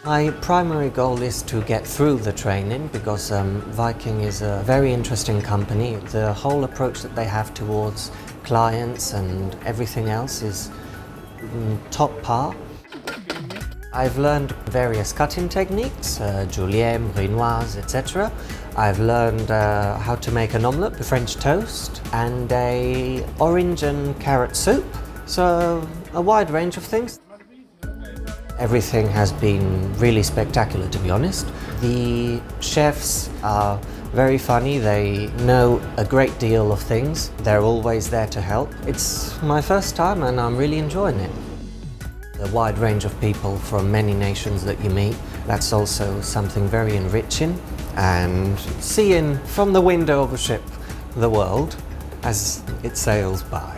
My primary goal is to get through the training because Viking is a very interesting company. The whole approach that they have towards clients and everything else is top par. I've learned various cutting techniques, julienne, brunoise, etc. I've learned how to make an omelette, a French toast, and a orange and carrot soup. So a wide range of things. Everything has been really spectacular, to be honest. The chefs are very funny, they know a great deal of things. They're always there to help. It's my first time and I'm really enjoying it. The wide range of people from many nations that you meet, that's also something very enriching. And seeing from the window of a ship the world as it sails by.